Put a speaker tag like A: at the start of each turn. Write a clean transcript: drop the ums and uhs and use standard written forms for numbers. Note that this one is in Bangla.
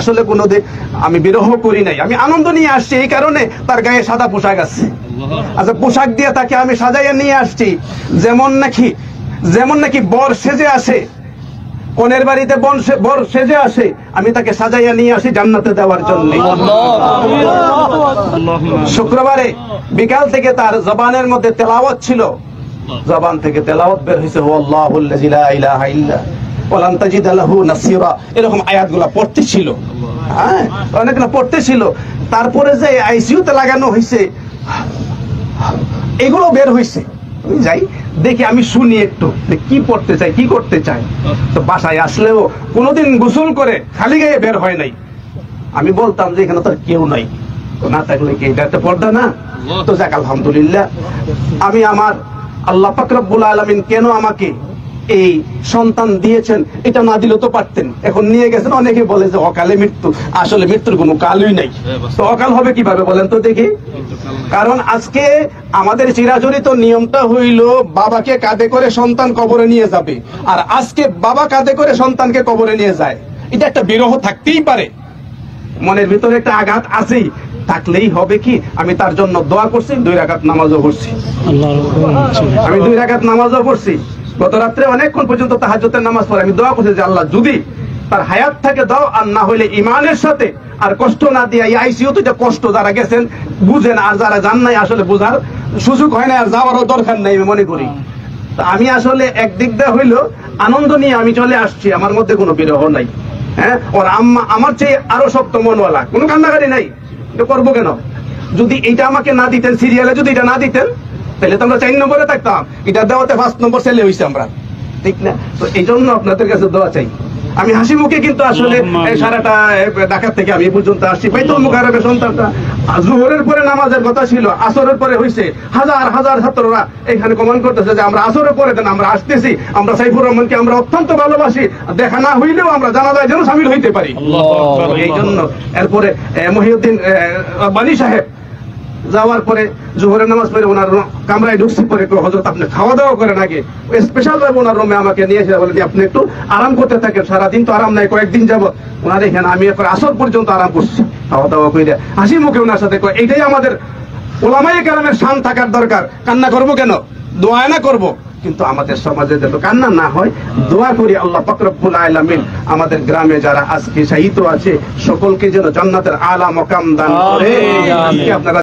A: আসলে কোনোদিন আমি বিরহ করি নাই, আমি আনন্দ নিয়ে আসছি, এই কারণে তার গায়ে সাদা পোশাক আছে। আচ্ছা, পোশাক দিয়ে তাকে আমি সাজাইয়া নিয়ে আসছি, যেমন নাকি বর সেজে আসে, কনের বাড়িতে বর সেজে আসে, আমি তাকে সাজাইয়া নিয়ে আসি জান্নাতে দেওয়ার জন্য। শুক্রবারে বিকাল থেকে তার জবানের মধ্যে তেলাওয়াত ছিল, জবান থেকে তেলাওয়াত বের হয়েছে, আল্লাহুল্লাযী লা ইলাহা ইল্লা ওয়ালান তাজিদা লাহু নাসীরা, এরকম আয়াতগুলো পড়তে ছিল। হ্যাঁ, অনেকগুলো পড়তে ছিল। তারপরে যে আইসিইউতে লাগানো হয়েছে, এগুলো বের হয়েছে। আমি যাই দেখি, আমি শুনি একটু কি পড়তে চাই, কি করতে চাই। তো বাসায় আসলেও কোনোদিন গোসল করে খালি গায়ে বের হয় নাই। আমি বলতাম যে এখানে তো কেউ নাই, না থাকলে কি এটা একটা পর্দা না? তো যাক, আলহামদুলিল্লাহ, আমি আমার আল্লাহ পাক রব্বুল আলামিন কেন আমাকে এই সন্তান দিয়েছেন, এটা না দিলেও তো পারতেন। এখন নিয়ে গেছেন, অনেকে বলে যে অকালে মৃত্যু, আসলে মৃত্যুর কোনো কালই নাই। তো অকাল হবে কিভাবে বলেন তো দেখি? কারণ আজকে আমাদের চিরাচরিত নিয়মটা হইল বাবাকে কাঁধে করে সন্তান কবরে নিয়ে যাবে, আর আজকে বাবা কাঁধে করে সন্তানকে কবরে নিয়ে যায়। এটা একটা বিরহ থাকতেই পারে, মনের ভিতরে একটা আঘাত আছেই, থাকলেই হবে কি, আমি তার জন্য দোয়া করছি, 2 রাকাত নামাজও পড়ছি। আমি 2 রাকাত নামাজও পড়ছি। গত রাত্রে অনেকক্ষণ পর্যন্ত তাহাজ্জুদের নামাজ পড়ে আমি দোয়া করছি যে আল্লাহ যদি তার হায়াত থাকে দাও, আর না হইলে ইমানের সাথে আর কষ্ট না দিয়া, এই আইসিইউতে যে কষ্ট যারা গেছেন বুঝেন, আর যারা যান নাই আসলে বোঝার সুযোগ হয় না, আর যাওয়ারও দরকার নেই আমি মনে করি। আমি আসলে একদিক দিয়ে হইলো আনন্দ নিয়ে আমি চলে আসছি, আমার মধ্যে কোনো বিরহ নাই। হ্যাঁ, ওর আম্মা আমার চেয়ে আরো শক্ত মনওয়ালা, কোনো কান্নাকাটি নাই। এটা করবো কেন? যদি এটা আমাকে না দিতেন, সিরিয়ালে যদি এটা না দিতেন, তাহলে তো আমরা 4 নম্বরে থাকতাম, এটা দেওয়াতে 5 নম্বর ছেলে হয়েছে আমরা, ঠিক না? তো এই জন্য আপনাদের কাছে দোয়া চাই। আমি হাসি মুখে কিন্তু আসলে সারাটা ঢাকা থেকে আমি পর্যন্ত আসছি। বাইতুল মুকাররমের সন্তানটা জোহরের পরে নামাজের কথা ছিল, আসরের পরে হয়েছে, হাজার হাজার ছাত্ররা এখানে কমেন্ট করতেছে যে আমরা আসরের পরে দেন, আমরা আসতেছি, আমরা সাইফুর রহমানকে আমরা অত্যন্ত ভালোবাসি, দেখা না হইলেও আমরা জানাজায় যেন শামিল হইতে পারি। এই জন্য এরপরে মহিউদ্দিন বানি সাহেব যাওয়ার পরে জোহরের নামাজ পড়ে ওনার কামরায় ঢুকছি, পরে হযরত আপনি খাওয়া দাওয়া করেন আগে, স্পেশাল ভাবে ওনার রুমে আমাকে নিয়ে এসে বলে আপনি একটু আরাম করতে থাকেন, সারাদিন তো আরাম নাই, কয়েকদিন যাবত ওনার এখানে আমি এরপর আসর পর্যন্ত আরাম করছি, খাওয়া দাওয়া করে হাসি মুখে ওনার সাথে। এইটাই আমাদের ওলামায়ে কেরামের শান থাকার দরকার। কান্না করবো কেন? দোয়া না করবো, কিন্তু আমাদের সমাজে যেন কান্না না হয়, দোয়া করি আল্লাহ পাক রব্বুল আলামিন আমাদের গ্রামে যারা আজকে শহীদ আছে সকলকে যেন জান্নাতের আলা মাকাম দান করে। আপনারা